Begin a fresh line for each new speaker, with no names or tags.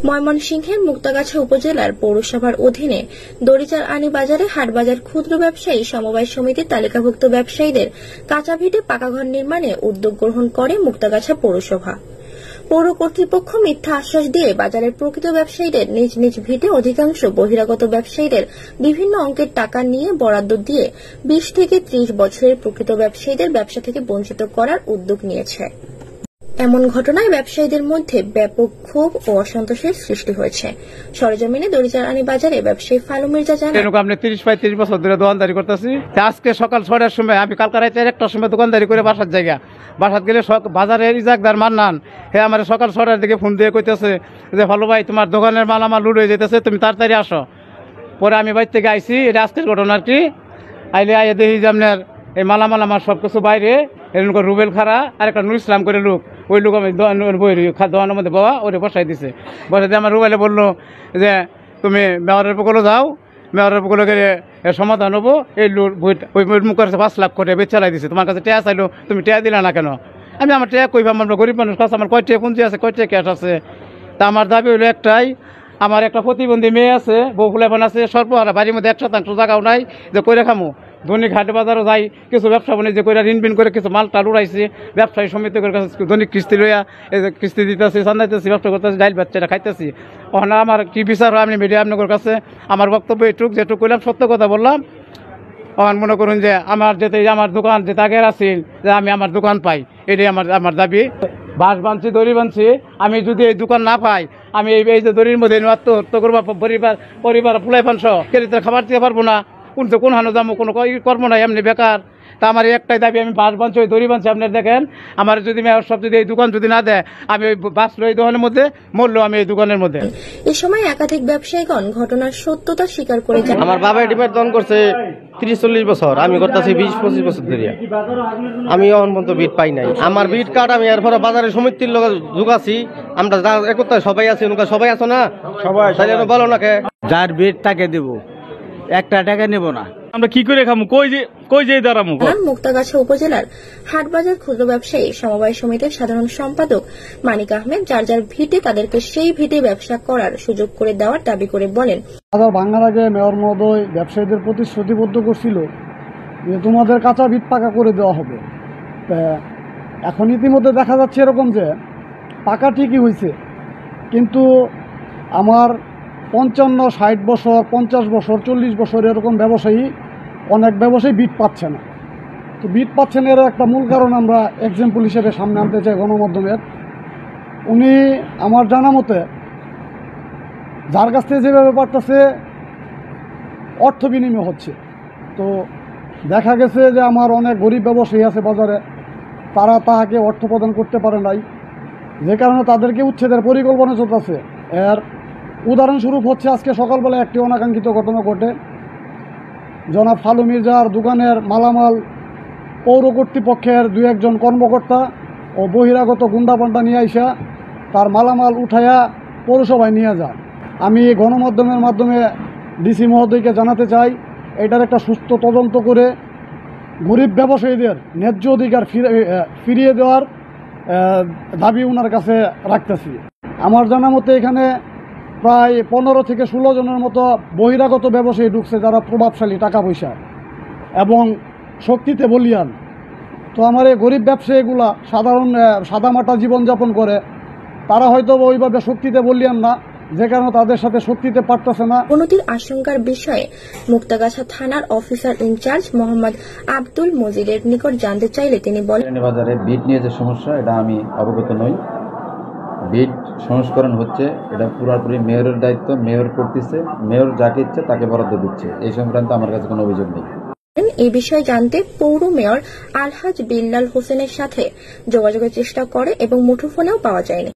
ময়মনসিংহের মুক্তাগাছা উপজেলার পৌরসভার অধীনে দড়িচার আনি বাজারে হাটবাজার ক্ষুদ্র ব্যবসায়ী সমবায় সমিতির তালিকাভুক্ত ব্যবসায়ীদের কাঁচা ভিটে পাকাঘর নির্মাণে উদ্যোগ গ্রহণ করে মুক্তাগাছা পৌরসভা। পৌর কর্তৃপক্ষ মিথ্যা আশ্বাস দিয়ে বাজারের প্রকৃত ব্যবসায়ীদের নিজ নিজ ভিটে অধিকাংশ বহিরাগত ব্যবসায়ীদের বিভিন্ন অঙ্কের টাকা নিয়ে বরাদ্দ দিয়ে 20 থেকে 30 বছরের প্রকৃত ব্যবসায়ীদের ব্যবসা থেকে বঞ্চিত করার উদ্যোগ নিয়েছে। এমন ঘটনায় ব্যবসায়ীদের মধ্যে ব্যাপক ক্ষোভ ও অসন্তোষের সৃষ্টি হয়েছে। সরেজমিনে দড়িচার আনি বাজারে ব্যবসায়ী ফালু মির্জা জানান,
আমি 30-35 বছর ধরে দোকানদারি করতেছি। আজকে সকাল 6টার সময় আমি কালকে রাতে 1টার সময় দোকানদারি করে বাসার জায়গা বাসাত গেলে বাজারের ইজাকদার মান্নান হে আমার সকাল 6টার দিকে ফোন দিয়ে কইতেছে যে ভালো ভাই তোমার দোকানের মাল আমার লুট হয়ে যেতেছে, তুমি তাড়াতাড়ি আসো। পরে আমি বাড়ি থেকে আইসি, এটা আজকের ঘটনা আর কি। আইলে আইয়া দেখি যে আপনার এই মালামাল আমার সবকিছু বাইরে এরকম রুবেল খারা আর একটা নুর ইসলাম করে লোক, ওই লোক আমি দোকানের মধ্যে বাবা ওরে বসাই দিছে। বসাই দিয়ে আমার রুবেলে বললো যে তুমি মেয়রের পকলে যাও, মেয়রের পকলে গেলে সমাধান হবো। এই ওই মুখ করেছে 5 লাখ করে বেচ চালাই দিছে, তোমার কাছে টেয়া চাইলো, তুমি টেয়া দিলা না কেন? আমি আমার টেয়া কইবা, আমরা গরিব মানুষ কাছে আমার কয় টেয়া পুঁজি আছে, কয় টেয়া ক্যাশ আছে। তা আমার দাবি হইলো একটাই, আমার একটা প্রতিবন্ধী মেয়ে আছে, বউ ফুলাবান আছে, সর্বহারা বাড়ির মধ্যে 1% জায়গাও নাই যে কইরা খামু। দৈনিক হাটে বাজারও যাই, কিছু ব্যবসা বাণিজ্য করে ঋণ বিন করে কিছু মালটা উড়াইছে, ব্যবসায়ী সমিতি করে দৈনিক কিস্তি লইয়া এই কিস্তি দিতেছি, চান্দাইতেছি, ব্যবসা করতেছি, ডাইল বাচ্চাটা খাইতেছি। ওখানে আমার কি বিচার হয় আমি মিডিয়া আপনার কাছে আমার বক্তব্য এটুক, যেটুক কইলাম সত্য কথা বললাম। ওখান মনে করুন যে আমার যেতে আমার দোকান যেতে আগের আছিল যে আমি আমার দোকান পাই, এটাই আমার দাবি। বাঁশ বাঁধছি, দড়ি বাঁধছি, আমি যদি এই দোকান না পাই আমি এই যে দড়ির মধ্যে আত্মহত্যা করবো, পরিবার ফুলাই পানস কেরিতে খাবার দিতে পারবো না, কোন হানো যাবো, কোনো কর্ম নাই, এমনি বেকার। তা আমার একটাই দাবি, আমি বাঁশ বাঁধছি, ওই দড়ি বাঁধছি, আপনার দেখেন আমার যদি মেয়র সব যদি এই দোকান যদি না দেয় আমি ওই বাঁশ লই দোকানের মধ্যে, মরলো আমি এই দোকানের মধ্যে।
এ সময় একাধিক ব্যবসায়ীগণ ঘটনার সত্যতা স্বীকার করে জানান,
আমার বাবা ডিপার্ট দন করছে 30-40 বছর, আমি করতেছি 20-25 বছর ধরে। আমি এখন পর্যন্ত বিট পাই নাই। আমার বিট কার্ড আমি এরপরে বাজারের সমিতির লোক যোগাছি, আমরা একতা সবাই আছি, সবাই আছো না, সবাই বলো না কে
যার বিট তাকে দেব, একটা টাকা নেব না। আমরা কি করে খামু, কই যে দাঁড়ামু?
মুক্তাগাছা উপজেলার হাটবাজার ক্ষুদ্র ব্যবসায়ী সমবায় সমিতির সাধারণ সম্পাদক মানিক আহমেদ যার যার ভিটে তাদেরকে সেই ভিটে ব্যবসা করার সুযোগ করে দেওয়ার দাবি করে বলেন,
ভাঙার আগে মেয়র মহোদয় ব্যবসায়ীদের প্রতিশ্রুতিবদ্ধ করছিল যে তোমাদের কাঁচা ভিট পাকা করে দেওয়া হবে। এখন ইতিমধ্যে দেখা যাচ্ছে এরকম যে পাকা ঠিকই হয়েছে, কিন্তু আমার 55-60 বছর, 50 বছর, 40 বছর এরকম ব্যবসায়ী, অনেক ব্যবসায়ী বিট পাচ্ছে না। তো বিট পাচ্ছে না, এর একটা মূল কারণ আমরা এক্সাম্পল হিসেবে সামনে আনতে চাই গণমাধ্যমের। উনি আমার জানা মতে যার কাছ থেকে যেভাবে পারতেছে অর্থ বিনিময় হচ্ছে। তো দেখা গেছে যে আমার অনেক গরিব ব্যবসায়ী আছে বাজারে, তারা তাহাকে অর্থ প্রদান করতে পারে নাই, যে কারণে তাদেরকে উচ্ছেদের পরিকল্পনা চলতেছে। এর উদাহরণস্বরূপ হচ্ছে আজকে সকালবেলা একটি অনাকাঙ্ক্ষিত ঘটনা ঘটে। জনাব ফালু মির্জার দোকানের মালামাল পৌর কর্তৃপক্ষের 2-1 কর্মকর্তা ও বহিরাগত গুন্ডাপান্ডা নিয়ে আইসা তার মালামাল উঠাইয়া পৌরসভায় নিয়ে যায়। আমি গণমাধ্যমের মাধ্যমে ডিসি মহোদয়কে জানাতে চাই, এটার একটা সুস্থ তদন্ত করে গরিব ব্যবসায়ীদের ন্যায্য অধিকার ফিরিয়ে দেওয়ার দাবি ওনার কাছে রাখতেছি। আমার জানা মতে এখানে প্রায় 15 থেকে 16 জনের মতো বহিরাগত ব্যবসায়ী ঢুকছে, যারা প্রভাবশালী, টাকা পয়সা এবং শক্তিতে বলিয়ান। তো আমার এই গরিব ব্যবসায়ীগুলা সাধারণ সাদামাটা জীবনযাপন করে, তারা হয়তো ওইভাবে শক্তিতে বলিয়ান না, যে কারণে তাদের সাথে শক্তিতে পারতেছে না।
অবনতির আশঙ্কার বিষয়ে মুক্তাগাছা থানার অফিসার ইনচার্জ মোহাম্মদ আব্দুল মজিদের নিকট জানতে চাইলে তিনি বলেন,
বাজারে বিট নিয়ে যে সমস্যা, এটা আমি অবগত নই। বিট সংস্করণ হচ্ছে, এটা পুরোপুরি মেয়রের দায়িত্ব, মেয়র করতেছে, মেয়র যাকে ইচ্ছে তাকে বরাদ্দ দিচ্ছে, এই সংক্রান্ত আমার কাছে কোনো অভিযোগ নেই।
এই বিষয়ে জানতে পৌর মেয়র আলহাজ বিল্লাল হোসেনের সাথে যোগাযোগের চেষ্টা করে এবং মুঠোফোনেও পাওয়া যায়নি।